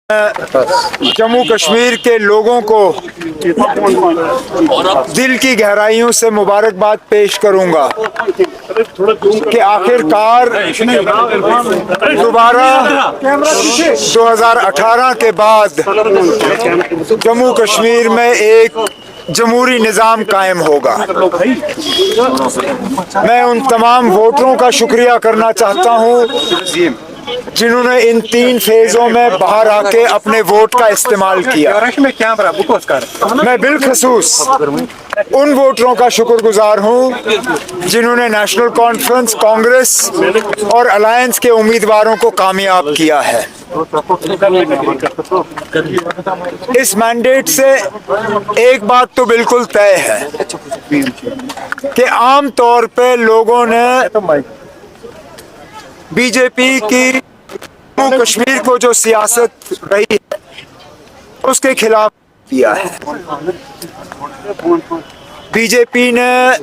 जम्मू कश्मीर के लोगों को दिल की गहराइयों से मुबारकबाद पेश करूंगा कि आखिरकार दोबारा 2018 के बाद जम्मू कश्मीर में एक जमहूरी निज़ाम कायम होगा। मैं उन तमाम वोटरों का शुक्रिया करना चाहता हूँ जिन्होंने इन 3 फेज़ों में बाहर आके अपने वोट का इस्तेमाल किया। मैं बिलखसूस उन वोटरों का शुक्रगुजार हूँ जिन्होंने नेशनल कॉन्फ्रेंस, कांग्रेस और अलायंस के उम्मीदवारों को कामयाब किया है। इस मैंडेट से एक बात तो बिल्कुल तय है कि आम तौर पे लोगों ने बीजेपी की जम्मू कश्मीर को जो सियासत रही है उसके खिलाफ किया है। बीजेपी ने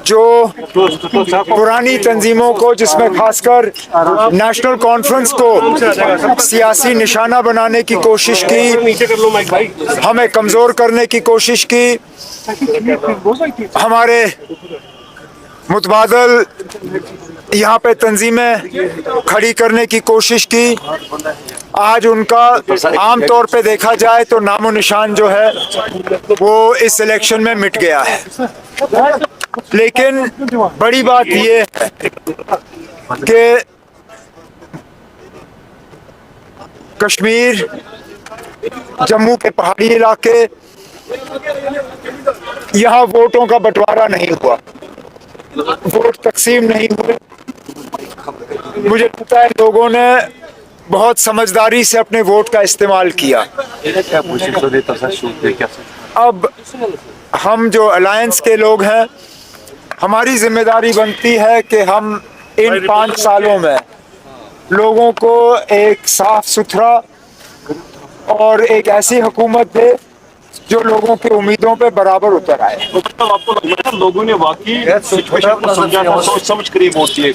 जो पुरानी तंजीमों को, जिसमें खासकर नेशनल कॉन्फ्रेंस को सियासी निशाना बनाने की कोशिश की, हमें कमज़ोर करने की कोशिश की, हमारे मुतबादल यहाँ पे तंजीमें खड़ी करने की कोशिश की, आज उनका आम तौर पे देखा जाए तो नामो निशान जो है वो इस इलेक्शन में मिट गया है। लेकिन बड़ी बात ये है कि कश्मीर, जम्मू के पहाड़ी इलाके, यहाँ वोटों का बंटवारा नहीं हुआ, वोट तकसीम नहीं हुए। मुझे लगता है लोगों ने बहुत समझदारी से अपने वोट का इस्तेमाल किया। अब हम जो अलायंस के लोग हैं, हमारी जिम्मेदारी बनती है कि हम इन 5 सालों में लोगों को एक साफ सुथरा और एक ऐसी हुकूमत दे जो लोगों की उम्मीदों पे बराबर उतर आए। तो आपको लगता है लोगों ने वाकई सिचुएशन को समझा था, सोच समझ कर वोट दिए?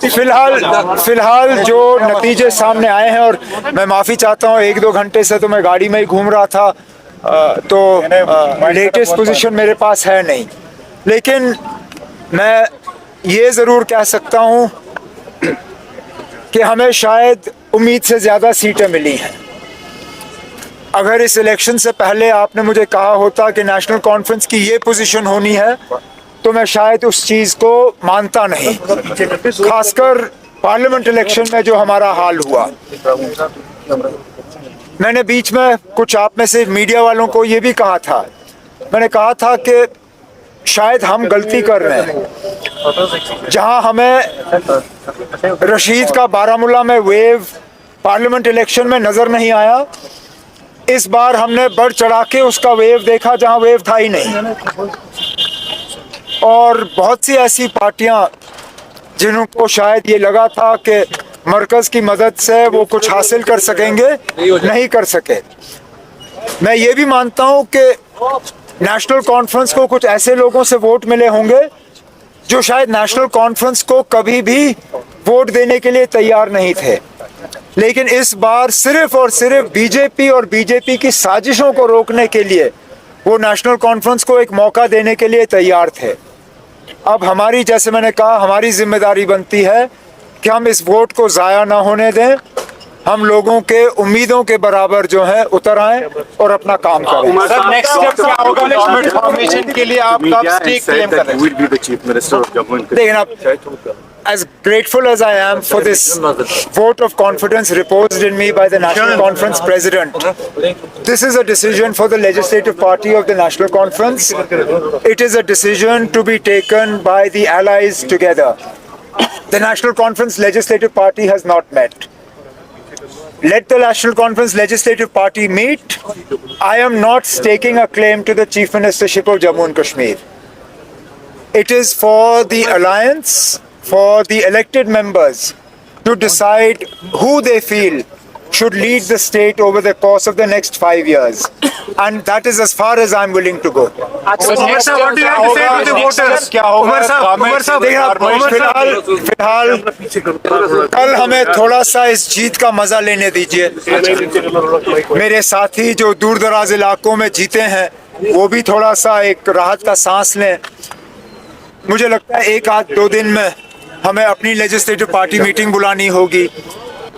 फिलहाल जो नतीजे सामने आए हैं, और मैं माफ़ी चाहता हूँ 1-2 घंटे से तो मैं गाड़ी में ही घूम रहा था, तो लेटेस्ट पोजीशन मेरे पास है नहीं, लेकिन मैं ये ज़रूर कह सकता हूँ कि हमें शायद उम्मीद से ज़्यादा सीटें मिली हैं। अगर इस इलेक्शन से पहले आपने मुझे कहा होता कि नेशनल कॉन्फ्रेंस की ये पोजीशन होनी है तो मैं शायद उस चीज़ को मानता नहीं, खासकर पार्लियामेंट इलेक्शन में जो हमारा हाल हुआ। मैंने बीच में कुछ आप में से मीडिया वालों को ये भी कहा था, मैंने कहा था कि शायद हम गलती कर रहे हैं। जहां हमें रशीद का बारामूला में वेव पार्लियामेंट इलेक्शन में नज़र नहीं आया, इस बार हमने बढ़ चढ़ा के उसका वेव देखा जहां वेव था ही नहीं। और बहुत सी ऐसी पार्टियां जिनको शायद ये लगा था कि मरकज़ की मदद से वो कुछ हासिल कर सकेंगे, नहीं कर सके। मैं ये भी मानता हूं कि नेशनल कॉन्फ्रेंस को कुछ ऐसे लोगों से वोट मिले होंगे जो शायद नेशनल कॉन्फ्रेंस को कभी भी वोट देने के लिए तैयार नहीं थे, लेकिन इस बार सिर्फ और सिर्फ बीजेपी और बीजेपी की साजिशों को रोकने के लिए वो नेशनल कॉन्फ्रेंस को एक मौका देने के लिए तैयार थे। अब हमारी, जैसे मैंने कहा, हमारी जिम्मेदारी बनती है कि हम इस वोट को ज़ाया ना होने दें, हम लोगों के उम्मीदों के बराबर जो है उतर आएं और अपना काम करें। नेक्स्ट स्टेप क्या होगा इलेक्शन फॉर्मेशन के लिए? आप कब स्टेक क्लेम कर रहे हैं? As grateful as I am for this vote of confidence reposed in me by the National Conference President, this is a decision for the legislative party of the National Conference. It is a decision to be taken by the allies together. The National Conference Legislative Party has not met. Let the National Conference Legislative Party meet. I am not staking a claim to the Chief Ministership of Jammu and Kashmir. It is for the alliance, for the elected members to decide who they feel should lead the state over the course of the next 5 years. And that is as far as I'm willing to go. Umar साहब, what do you have to say to the voters? क्या होगा? उमर साहब, फिलहाल कल हमें थोड़ा सा इस जीत का मजा लेने दीजिए। मेरे साथी जो दूर दराज इलाकों में जीते हैं वो भी थोड़ा सा एक राहत का सांस लें। मुझे लगता है 1-2 दिन में हमें अपनी लेजिस्लेटिव पार्टी मीटिंग बुलानी होगी।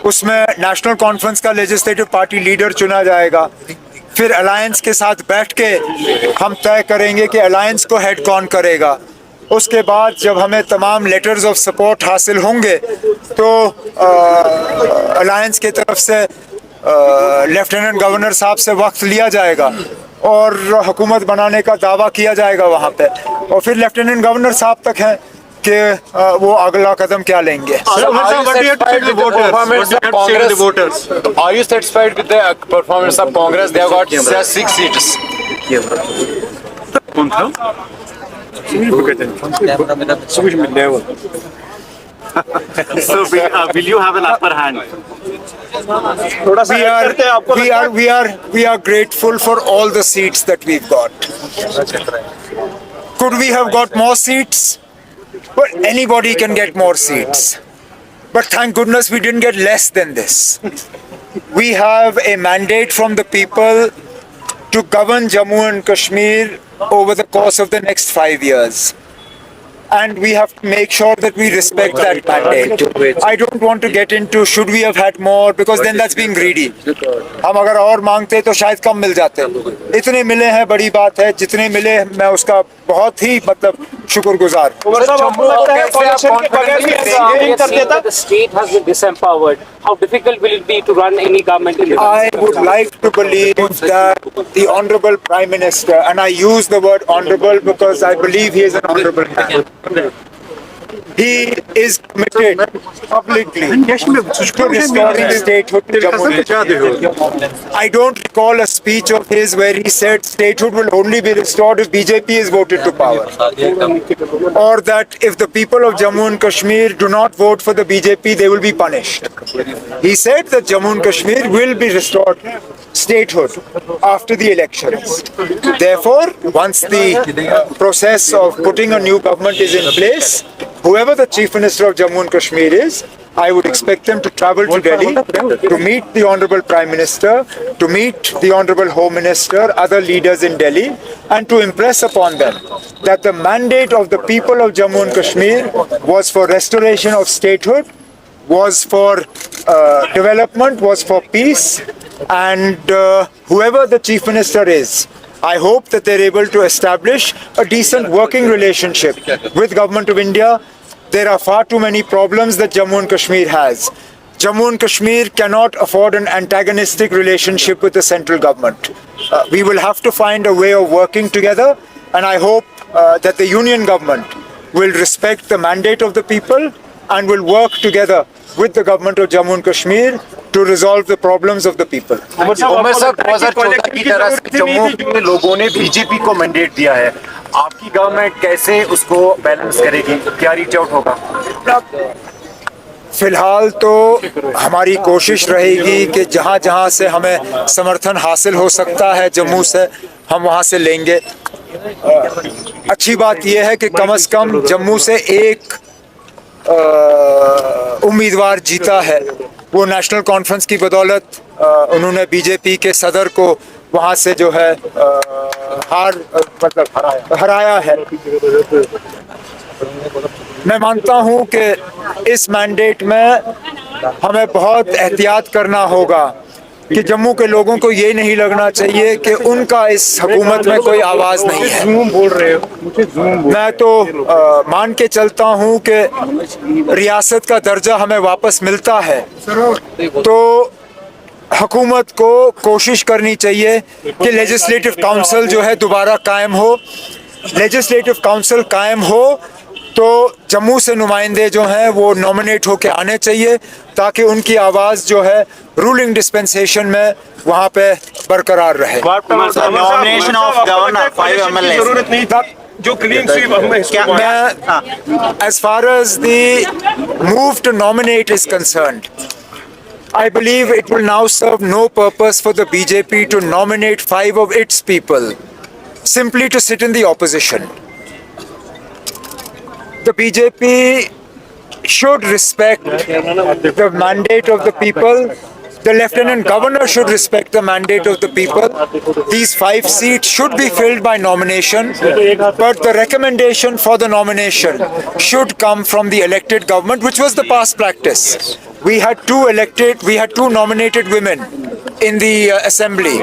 उसमें नेशनल कॉन्फ्रेंस का लेजिस्लेटिव पार्टी लीडर चुना जाएगा। फिर अलायंस के साथ बैठ के हम तय करेंगे कि अलायंस को हेड कौन करेगा। उसके बाद जब हमें तमाम लेटर्स ऑफ सपोर्ट हासिल होंगे तो अलायंस की तरफ से लेफ्टिनेंट गवर्नर साहब से वक्त लिया जाएगा और हुकूमत बनाने का दावा किया जाएगा वहाँ पे, और फिर लेफ्टिनेंट गवर्नर साहब तक है कि वो अगला कदम क्या लेंगे। Are you satisfied with the performance of Congress? They have got just 6 seats. So will you have an upper hand? We are grateful for all the seats that we've got. Could we have got more seats? Well, anybody can get more seats. But thank goodness we didn't get less than this. We have a mandate from the people to govern Jammu and Kashmir over the course of the next 5 years. And we have to make sure that we respect that mandate. I don't want to get into should we have had more, because then that's being greedy. हम अगर और मांगते तो शायद कम मिल जाते। इतने मिले हैं बड़ी बात है, जितने मिले मैं उसका बहुत ही मतलब शुक्रगुजार। The state has been disempowered. How difficult will it be to run any government in the I would like to believe that the Honorable Prime Minister, and I use the word honorable because I believe he is an honorable man. He is committed publicly to restoring statehood to Jammu and Kashmir. I don't recall a speech of his where he said statehood will only be restored if BJP is voted to power, or that if the people of Jammu and Kashmir do not vote for the BJP, they will be punished. He said that Jammu and Kashmir will be restored statehood after the elections. Therefore, once the process of putting a new government is in place, whoever the Chief Minister of Jammu and Kashmir is, I would expect them to travel to Delhi to meet the Honorable Prime Minister, to meet the Honorable Home Minister, other leaders in Delhi, and to impress upon them that the mandate of the people of Jammu and Kashmir was for restoration of statehood, was for development, was for peace, and whoever the Chief Minister is, I hope that they're able to establish a decent working relationship with Government of India. There are far too many problems that Jammu and Kashmir has. Jammu and Kashmir cannot afford an antagonistic relationship with the central government. We will have to find a way of working together, and I hope that the union government will respect the mandate of the people and will work together with the government of Jammu and Kashmir to resolve the problems of the people. Umar साहब 2014 की तरह से जम्मू के लोगों ने BJP को mandate दिया है। आपकी गवर्नमेंट कैसे उसको बैलेंस करेगी? क्या रीच आउट होगा? फिलहाल तो हमारी कोशिश रहेगी कि जहाँ जहाँ से हमें समर्थन हासिल हो सकता है जम्मू से, हम वहाँ से लेंगे। अच्छी बात यह है कि कम से कम जम्मू से एक उम्मीदवार जीता है। वो नेशनल कॉन्फ्रेंस की बदौलत उन्होंने बीजेपी के सदर को वहाँ से जो है हराया है। मैं मानता हूँ कि इस मैंडेट में हमें बहुत एहतियात करना होगा कि जम्मू के लोगों को ये नहीं लगना चाहिए कि उनका इस हुकूमत में कोई आवाज़ नहीं है। मैं तो मान के चलता हूँ कि रियासत का दर्जा हमें वापस मिलता है तो हुकूमत को कोशिश करनी चाहिए कि लेजिस्लेटिव काउंसिल जो है दोबारा कायम हो। लेजिस्लेटिव काउंसिल कायम हो तो जम्मू से नुमाइंदे जो हैं वो नॉमिनेट होकर आने चाहिए ताकि उनकी आवाज़ जो है रूलिंग डिस्पेंसेशन में वहाँ पे बरकरार रहे। नॉमिनेशन ऑफ गवर्नर 5 MLA जो क्लीन स्वीप मैं as far as the move to nominate is concerned, I believe it will now serve no purpose for the BJP to nominate 5 of its people simply to sit in the opposition. The BJP should respect the mandate of the people. The Lieutenant Governor should respect the mandate of the people. These 5 seats should be filled by nomination, but the recommendation for the nomination should come from the elected government, which was the past practice. We had 2 nominated women in the assembly.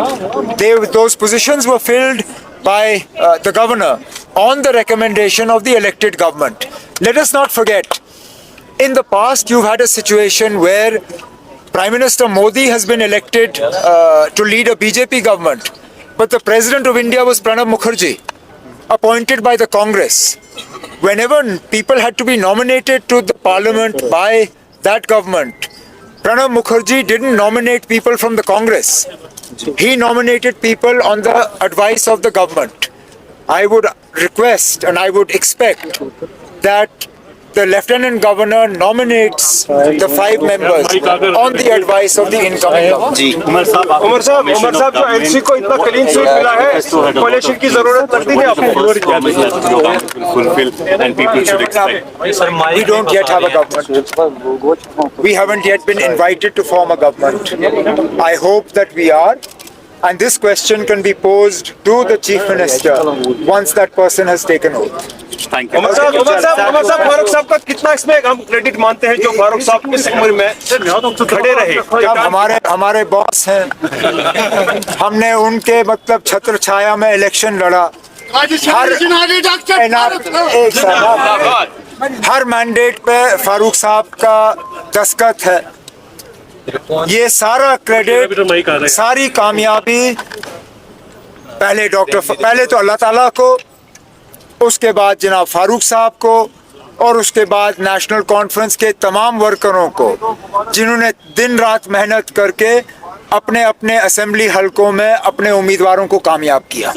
Those positions were filled by the governor on the recommendation of the elected government. Let us not forget, in the past you've had a situation where Prime Minister Modi has been elected to lead a BJP government, but the President of India was Pranab Mukherjee, appointed by the Congress. Whenever people had to be nominated to the parliament by that government, Pranab Mukherjee didn't nominate people from the Congress. He nominated people on the advice of the government. I would request and I would expect that the Lieutenant Governor nominates the 5 members on the advice of the incoming government. Umar साहब जो NC को इतना clean sweep मिला है, कोalition की जरूरत लगती है आपको? fulfill and people should expect. We don't yet have a government. We haven't yet been invited to form a government. I hope that we are. And this question can be posed to the Chief Minister once that person has taken oath. Thank you. Umar साहब फारूक साहब का कितना इसमें हम credit मानते हैं जो फारूक साहब इस उम्र में खड़े रहे? अब हमारे बॉस हैं, हमने उनके मतलब छत्र छाया में इलेक्शन लड़ा। हर मैंडेट पे फारूक साहब का दस्तखत है। ये सारा क्रेडिट, सारी कामयाबी पहले तो अल्लाह ताला को, उसके बाद जनाब फारूक साहब को और उसके बाद नेशनल कॉन्फ्रेंस के तमाम वर्करों को, जिन्होंने दिन रात मेहनत करके अपने अपने असेंबली हलकों में अपने उम्मीदवारों को कामयाब किया।